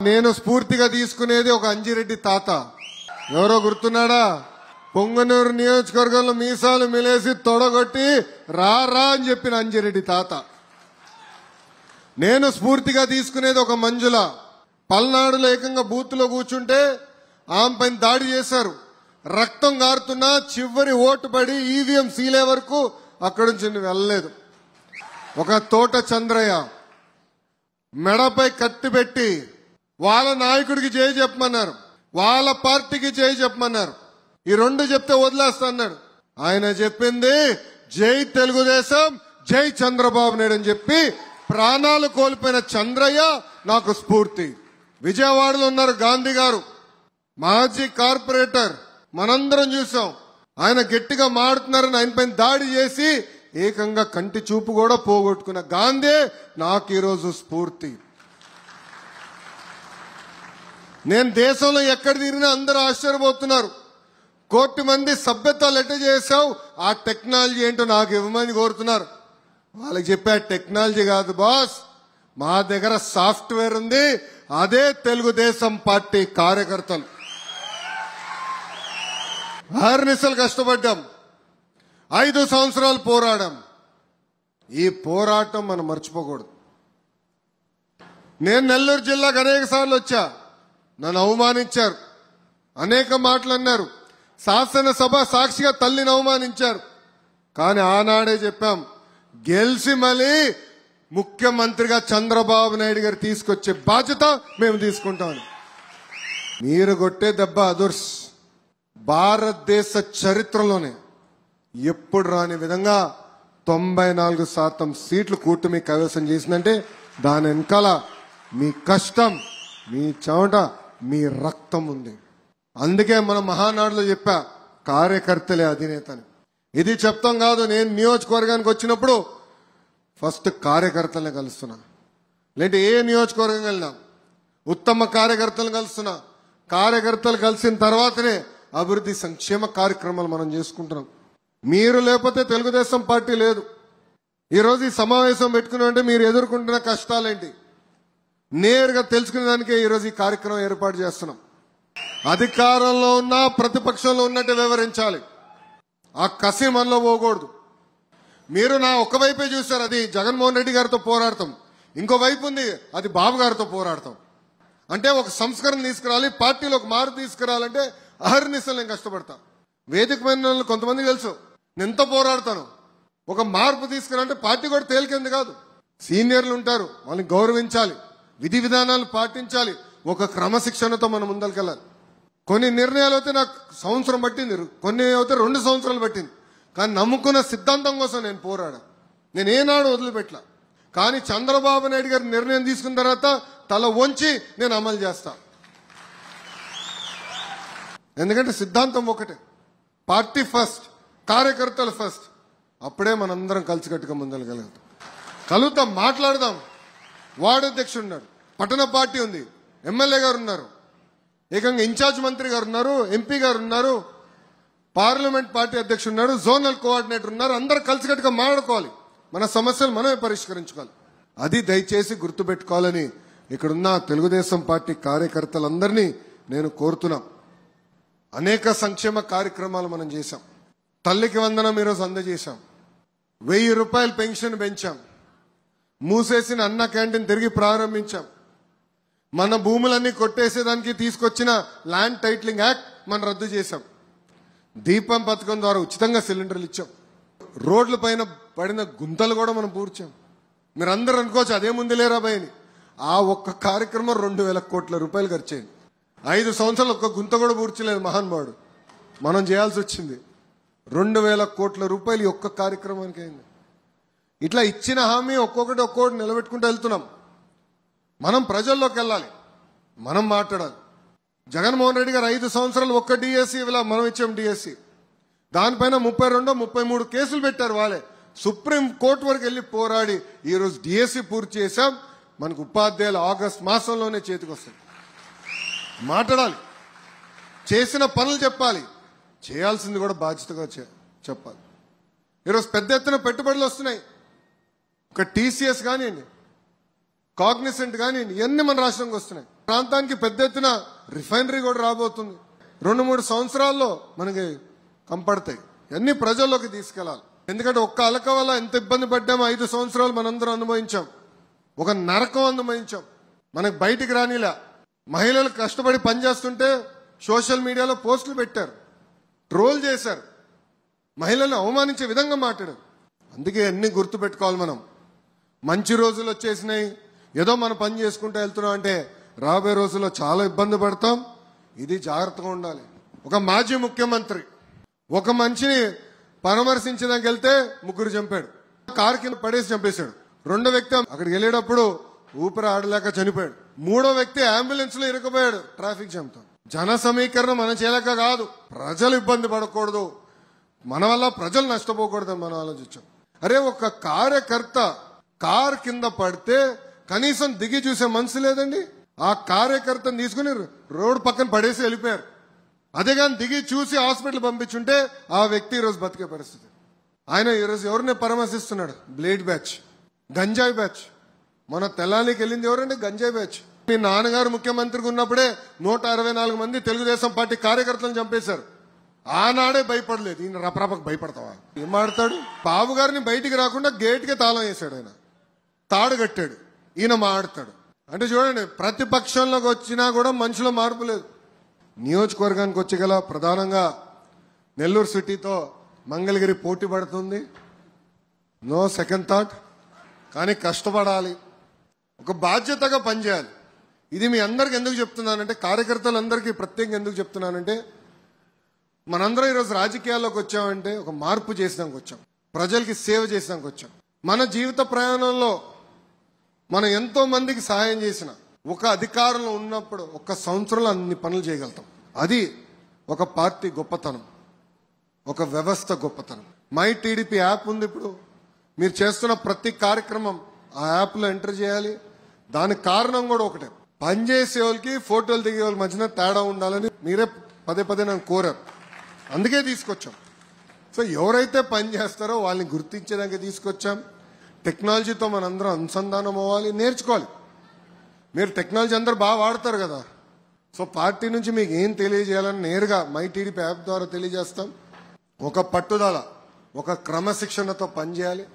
నేను స్ఫూర్తిగా తీసుకునేది ఒక అంజిరెడ్డి తాత. ఎవరో గుర్తున్నాడా? పొంగనూరు నియోజకవర్గంలో మీసాలు మిలేసి తొడగొట్టి రా అని చెప్పిన అంజిరెడ్డి తాత. నేను స్ఫూర్తిగా తీసుకునేది ఒక మంజుల. పల్నాడులో ఏకంగా బూత్ లో కూర్చుంటే ఆమె పైన దాడి చేశారు. రక్తం గారుతున్నా చివరి ఓటు పడి ఈవీఎం సీలే వరకు అక్కడి నుంచి వెళ్ళలేదు. ఒక తోట చంద్రయ్య మెడపై కత్తి పెట్టి వాళ్ళ నాయకుడికి జై చెప్పమన్నారు, వాళ్ళ పార్టీకి జై చెప్పమన్నారు. ఈ రెండు చెప్తే వదిలేస్తా అన్నాడు. ఆయన చెప్పింది జై తెలుగుదేశం, జై చంద్రబాబు నాయుడు అని చెప్పి ప్రాణాలు కోల్పోయిన చంద్రయ్య నాకు స్ఫూర్తి. విజయవాడలో ఉన్నారు గాంధీ గారు, మాజీ కార్పొరేటర్. మనందరం చూసాం. ఆయన గట్టిగా మాడుతున్నారని ఆయన పైన దాడి చేసి ఏకంగా కంటి చూపు కూడా పోగొట్టుకున్న గాంధీ నాకు ఈరోజు స్ఫూర్తి. నేను దేశంలో ఎక్కడ తిరిగినా అందరూ ఆశ్చర్యపోతున్నారు. 1 కోటి మంది సభ్యత్వాలు ఎట్ట చేశావు, ఆ టెక్నాలజీ ఏంటో నాకు ఇవ్వమని కోరుతున్నారు. వాళ్ళకి చెప్పే టెక్నాలజీ కాదు బాస్, మా దగ్గర సాఫ్ట్వేర్ ఉంది. అదే తెలుగుదేశం పార్టీ కార్యకర్తలు. అహర్నిశలు కష్టపడ్డాం, 5 సంవత్సరాలు పోరాడాం. ఈ పోరాటం మనం మర్చిపోకూడదు. నేను నెల్లూరు జిల్లాకు అనేక సార్లు వచ్చా. నన్ను అవమానించారు, అనేక మాటలు అన్నారు. శాసనసభ సాక్షిగా తల్లిని అవమానించారు. కానీ ఆనాడే చెప్పాం, గెలిచి మళ్ళీ ముఖ్యమంత్రిగా చంద్రబాబు నాయుడు గారు తీసుకొచ్చే బాధ్యత మేము తీసుకుంటామని. మీరు కొట్టే దెబ్బ అదుర్స్. భారతదేశ చరిత్రలోనే ఎప్పుడు రాని విధంగా 94% సీట్లు కూటమి కైవసం చేసిందంటే దాని వెనకాల మీ కష్టం, మీ చెమట, మీ రక్తం ఉంది. అందుకే మన మహానాడులో చెప్పా, కార్యకర్తలే అధినేతని. ఇది చెప్తాం కాదు. నేను నియోజకవర్గానికి వచ్చినప్పుడు ఫస్ట్ కార్యకర్తల్ని కలుస్తున్నా. లేదంటే ఏ నియోజకవర్గం వెళ్ళినా ఉత్తమ కార్యకర్తలను కలుస్తున్నా. కార్యకర్తలు కలిసిన తర్వాతనే అభివృద్ధి సంక్షేమ కార్యక్రమాలు మనం చేసుకుంటున్నాం. మీరు లేకపోతే తెలుగుదేశం పార్టీ లేదు. ఈరోజు ఈ సమావేశం పెట్టుకున్నామంటే మీరు ఎదుర్కొంటున్న కష్టాలేంటి నేరుగా తెలుసుకునే దానికే ఈరోజు ఈ కార్యక్రమం ఏర్పాటు చేస్తున్నాం. అధికారంలో ఉన్నా ప్రతిపక్షంలో ఉన్నట్టు వివరించాలి. ఆ కసి మనలో పోకూడదు. మీరు నా ఒకవైపే చూశారు, అది జగన్మోహన్ రెడ్డి గారితో పోరాడతాం. ఇంకో వైపు ఉంది, అది బాబు గారితో పోరాడతాం. అంటే ఒక సంస్కరణ తీసుకురావాలి, పార్టీలో ఒక మార్పు తీసుకురావాలంటే అహర్నిశలు నేను కష్టపడతా. వేదిక మీద కొంతమంది తెలుసు నేను ఎంత పోరాడతాను. ఒక మార్పు తీసుకురాలంటే పార్టీ కూడా తేలికేంది కాదు. సీనియర్లు ఉంటారు, వాళ్ళని గౌరవించాలి, విధి విధానాలు పాటించాలి, ఒక క్రమశిక్షణతో మనం ముందరికెళ్ళాలి. కొన్ని నిర్ణయాలు అయితే నాకు సంవత్సరం పట్టింది, కొన్ని అయితే 2 సంవత్సరాలు పట్టింది. కానీ నమ్ముకున్న సిద్ధాంతం కోసం నేను పోరాడా. నేను ఏనాడు వదిలిపెట్టలా. కానీ చంద్రబాబు నాయుడు గారి నిర్ణయం తీసుకున్న తర్వాత తల వంచి నేను అమలు చేస్తా. ఎందుకంటే సిద్ధాంతం ఒకటే, పార్టీ ఫస్ట్, కార్యకర్తలు ఫస్ట్. అప్పుడే మనందరం కలిసికట్టుగా ముందరగలుగుతాం. కలుగుతాం, మాట్లాడదాం. వార్డు అధ్యక్షుడు ఉన్నాడు, పట్టణ పార్టీ ఉంది, ఎమ్మెల్యే గారు ఉన్నారు, ఏకంగా ఇన్ఛార్జ్ మంత్రి గారు ఉన్నారు, ఎంపీ గారు ఉన్నారు, పార్లమెంట్ పార్టీ అధ్యక్షుడు ఉన్నాడు, జోనల్ కోఆర్డినేటర్ ఉన్నారు. అందరూ కలిసికట్టుగా మాట్లాడుకోవాలి, మన సమస్యలు మనమే పరిష్కరించుకోవాలి. అది దయచేసి గుర్తుపెట్టుకోవాలని ఇక్కడున్న తెలుగుదేశం పార్టీ కార్యకర్తలందరినీ నేను కోరుతున్నా. అనేక సంక్షేమ కార్యక్రమాలు మనం చేశాం. తల్లికి వందనం ఈరోజు అందజేశాం. 1000 రూపాయలు పెన్షన్ పెంచాం. మూసేసిన అన్న క్యాంటీన్ తిరిగి ప్రారంభించాం. మన భూములన్నీ కొట్టేసేదానికి తీసుకొచ్చిన ల్యాండ్ టైటిలింగ్ యాక్ట్ మనం రద్దు చేశాం. దీపం పథకం ద్వారా ఉచితంగా సిలిండర్లు ఇచ్చాం. రోడ్ల పైన పడిన గుంతలు కూడా మనం పూడ్చాం. మీరు అందరూ అనుకోవచ్చు అదే ముందు లేరా భయని. ఆ ఒక్క కార్యక్రమం 2000 కోట్ల రూపాయలు ఖర్చు అయింది. 5 సంవత్సరాలు ఒక్క గుంత కూడా పూడ్చలేదు మహానుభావుడు. మనం చేయాల్సి వచ్చింది 2000 కోట్ల రూపాయలు ఈ ఒక్క కార్యక్రమానికి అయింది. ఇట్లా ఇచ్చిన హామీ ఒక్కొక్కటి నిలబెట్టుకుంటూ వెళ్తున్నాం. మనం ప్రజల్లోకి వెళ్ళాలి, మనం మాట్లాడాలి. జగన్మోహన్ రెడ్డి గారు 5 సంవత్సరాలు ఒక్క డిఎస్సి ఇలా మనం ఇచ్చాం. డిఎస్సి దానిపైన 32, 33 కేసులు పెట్టారు వాళ్ళే. సుప్రీం కోర్టు వరకు వెళ్ళి పోరాడి ఈరోజు డిఎస్సి పూర్తి చేశాం. మనకు ఉపాధ్యాయులు ఆగస్టు మాసంలోనే చేతికి వస్తుంది. మాట్లాడాలి, చేసిన పనులు చెప్పాలి, చేయాల్సింది కూడా బాధ్యతగా చెప్పాలి. ఈరోజు పెద్ద ఎత్తున పెట్టుబడులు వస్తున్నాయి. ఒక టీసీఎస్ కానివ్వండి, కాగ్నిసెంట్ కానీ ఇవన్నీ మన రాష్ట్రంకి వస్తున్నాయి. ప్రాంతానికి పెద్ద ఎత్తున రిఫైనరీ కూడా రాబోతుంది. 2-3 సంవత్సరాల్లో మనకి కంపడతాయి. ఇవన్నీ ప్రజల్లోకి తీసుకెళ్లాలి. ఎందుకంటే ఒక్క అలక వల్ల ఎంత ఇబ్బంది పడ్డామో 5 సంవత్సరాలు మనందరం అనుభవించాం. ఒక నరకం అనుభవించాం. మనకు బయటికి రానిలా. మహిళలు కష్టపడి పనిచేస్తుంటే సోషల్ మీడియాలో పోస్టులు పెట్టారు, ట్రోల్ చేశారు, మహిళలను అవమానించే విధంగా మాట్లాడారు. అందుకే అన్ని గుర్తు పెట్టుకోవాలి. మనం మంచి రోజులు వచ్చేసినాయి, ఏదో మనం పని చేసుకుంటూ వెళ్తున్నాం అంటే రాబోయే రోజుల్లో చాలా ఇబ్బంది పడతాం. ఇది జాగ్రత్తగా ఉండాలి. ఒక మాజీ ముఖ్యమంత్రి ఒక మనిషిని పరామర్శించడానికి వెళ్తే 3 చంపాడు. కారు కింద పడేసి చంపేశాడు. 2వ వ్యక్తి అక్కడికి వెళ్ళేటప్పుడు ఊపిరి ఆడలేక చనిపోయాడు. 3వ వ్యక్తి అంబులెన్స్ లో ఇరుక్కుపోయాడు ట్రాఫిక్ జామ్తో. జన సమీకరణ మన చేయలేక కాదు, ప్రజలు ఇబ్బంది పడకూడదు, మన వల్ల ప్రజలు నష్టపోకూడదని మనం ఆలోచించాం. అరే ఒక కార్యకర్త కార్ కింద పడితే కనీసం దిగి చూసే మనసు లేదండి. ఆ కార్యకర్తను తీసుకుని రోడ్డు పక్కన పడేసి వెళ్ళిపోయారు. అదే కానీ దిగి చూసి హాస్పిటల్ పంపించుంటే ఆ వ్యక్తి ఈరోజు బతికే పరిస్థితి. ఆయన ఈరోజు ఎవరిని పరామర్శిస్తున్నాడు? బ్లేడ్ బ్యాచ్, గంజాయి బ్యాచ్. మన తెల్లానికి వెళ్ళింది ఎవరండి? గంజాయి బ్యాచ్. మీ నాన్నగారు ముఖ్యమంత్రిగా ఉన్నప్పుడే 164 మంది తెలుగుదేశం పార్టీ కార్యకర్తలను చంపేశారు. ఆనాడే భయపడలేదు. ఈయన రపరపకు భయపడతావా? ఏం మాడతాడు? బాబు గారిని బయటికి రాకుండా గేట్కే తాళం వేశాడు. ఆయన తాడు కట్టాడు, ఈయన మాడతాడు. అంటే చూడండి, ప్రతిపక్షంలోకి వచ్చినా కూడా మనుషులో మార్పు లేదు. నియోజకవర్గానికి వచ్చి ప్రధానంగా నెల్లూరు సిటీతో మంగళగిరి పోటీ పడుతుంది. No second thought. కానీ కష్టపడాలి, ఒక బాధ్యతగా పనిచేయాలి. ఇది మీ అందరికి ఎందుకు చెప్తున్నానంటే, కార్యకర్తలందరికీ ప్రత్యేకంగా ఎందుకు చెప్తున్నానంటే, మనందరం ఈరోజు రాజకీయాల్లోకి వచ్చామంటే ఒక మార్పు చేసినానికి వచ్చాం, ప్రజలకి సేవ చేసినానికి వచ్చాం. మన జీవిత ప్రయాణంలో మనం ఎంతో మందికి సహాయం చేసిన, ఒక అధికారంలో ఉన్నప్పుడు 1 సంవత్సరంలో అన్ని పనులు చేయగలుగుతాం. అది ఒక పార్టీ గొప్పతనం, ఒక వ్యవస్థ గొప్పతనం. మై టీడీపీ యాప్ ఉంది. ఇప్పుడు మీరు చేస్తున్న ప్రతి కార్యక్రమం ఆ యాప్లో ఎంటర్ చేయాలి. దానికి కారణం కూడా ఒకటే, పనిచేసే వాళ్ళకి ఫోటోలు దిగే వాళ్ళ మధ్యన తేడా ఉండాలని మీరే పదే నన్ను కోరారు. అందుకే తీసుకొచ్చాం. సో ఎవరైతే పని చేస్తారో వాళ్ళని గుర్తించేదానికి తీసుకొచ్చాం. టెక్నాలజీతో మనందరం అనుసంధానం అవ్వాలి, నేర్చుకోవాలి. మీరు టెక్నాలజీ అందరూ బాగా వాడతారు కదా. సో పార్టీ నుంచి మీకు ఏం తెలియజేయాలని నేరుగా మై టీడీపీ యాప్ ద్వారా తెలియజేస్తాం. ఒక పట్టుదల, ఒక క్రమశిక్షణతో పనిచేయాలి.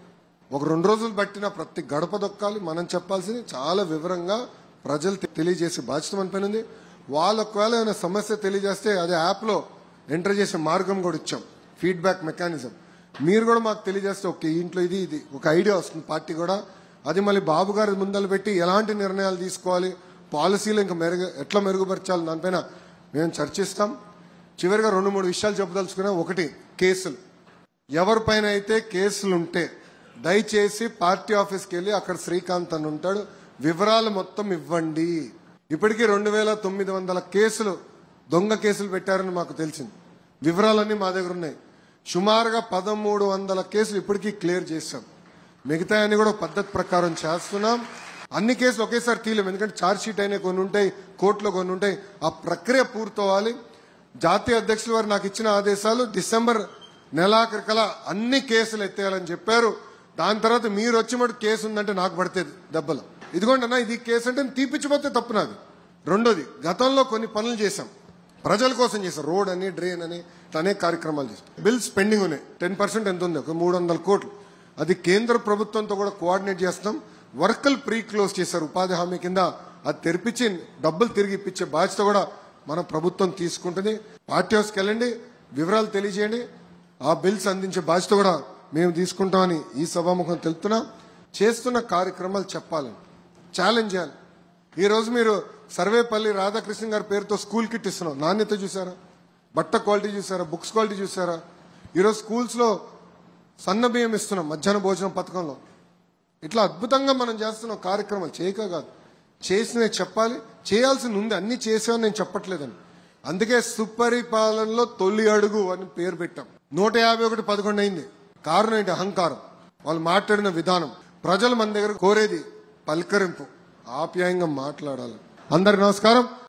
ఒక 2 రోజులు బట్టిన ప్రతి గడప దొక్కాలి. మనం చెప్పాల్సింది చాలా వివరంగా ప్రజలు తెలియజేసే బాధ్యత మన పైన ఉంది. వాళ్ళ ఒకవేళ ఏమైనా సమస్య తెలియజేస్తే అదే యాప్లో ఎంటర్ చేసే మార్గం కూడా ఇచ్చాం, ఫీడ్బ్యాక్ మెకానిజం. మీరు కూడా మాకు తెలియజేస్తే ఓకే ఇంట్లో ఇది ఒక ఐడియా వస్తుంది పార్టీ కూడా. అది మళ్ళీ బాబు గారి ముందలు పెట్టి ఎలాంటి నిర్ణయాలు తీసుకోవాలి, పాలసీలు ఇంకా ఎట్లా మెరుగుపరచాలి, దానిపైన మేము చర్చిస్తాం. చివరిగా 2-3 విషయాలు చెప్పదలుచుకున్నాం. ఒకటి, కేసులు. ఎవరిపైన అయితే కేసులు ఉంటే దయచేసి పార్టీ ఆఫీస్కి వెళ్ళి అక్కడ శ్రీకాంత్ అని ఉంటాడు, వివరాలు మొత్తం ఇవ్వండి. ఇప్పటికీ 2900 కేసులు, దొంగ కేసులు పెట్టారని మాకు తెలిసింది. వివరాలన్నీ మా దగ్గర ఉన్నాయి. సుమారుగా 1300 కేసులు ఇప్పటికీ క్లియర్ చేశాం. మిగతా అన్ని కూడా పద్ధతి ప్రకారం చేస్తున్నాం. అన్ని కేసులు ఒకేసారి తీయలేము, ఎందుకంటే ఛార్జ్ షీట్ అయినా కొన్ని ఉంటాయి, కోర్టులో కొన్ని ఉంటాయి. ఆ ప్రక్రియ పూర్తవ్వాలి. జాతీయ అధ్యక్షులు వారు నాకు ఇచ్చిన ఆదేశాలు డిసెంబర్ నెలాఖరికలా అన్ని కేసులు ఎత్తేయాలని చెప్పారు. దాని తర్వాత మీరు వచ్చి మటు కేసు ఉందంటే నాకు పడుతుంది దెబ్బలు. ఇదిగోండి అన్న ఇది కేసు అంటే తీపిచ్చిపోతే తప్పు నాది. రెండోది, గతంలో కొన్ని పనులు చేశాం, ప్రజల కోసం చేశాం. రోడ్ అని, డ్రైన్ అని, అనేక కార్యక్రమాలు చేశాం. బిల్స్ పెండింగ్ ఉన్నాయి. 10% ఎంత ఉంది? ఒక 300 కోట్లు. అది కేంద్ర ప్రభుత్వంతో కూడా కోఆర్డినేట్ చేస్తాం. వర్కులు ప్రీ క్లోజ్ చేశారు ఉపాధి హామీ కింద. అది తెరిపించి డబ్బులు తిరిగి ఇప్పించే బాధ్యత కూడా మన ప్రభుత్వం తీసుకుంటుంది. పార్టీ హౌస్కి వెళ్ళండి, వివరాలు తెలియజేయండి. ఆ బిల్స్ అందించే బాధ్యత కూడా మేము తీసుకుంటామని ఈ సభాముఖం తెలుపుతున్నాం. చేస్తున్న కార్యక్రమాలు చెప్పాలని, ఛాలెంజ్ చేయాలి. ఈరోజు మీరు సర్వేపల్లి రాధాకృష్ణ గారి పేరుతో స్కూల్ కిట్ ఇస్తున్నాం. నాణ్యత చూసారా? బట్ట క్వాలిటీ చూసారా? బుక్స్ క్వాలిటీ చూసారా? ఈరోజు స్కూల్స్లో సన్న బియ్యం ఇస్తున్నాం మధ్యాహ్న భోజనం పథకంలో. ఇట్లా అద్భుతంగా మనం చేస్తున్నాం కార్యక్రమాలు. చేయక కాదు, చేసినవి చెప్పాలి. చేయాల్సింది ఉంది, అన్ని చేసామని నేను చెప్పట్లేదని. అందుకే సుపరిపాలనలో తొలి అడుగు అని పేరు పెట్టాం. 151 అయింది. కారణం ఏంటి? అహంకారం. వాళ్ళు మాట్లాడిన విధానం. ప్రజలు మన దగ్గర కోరేది పలకరింపు, ఆప్యాయంగా మాట్లాడాలి. అందరికి నమస్కారం.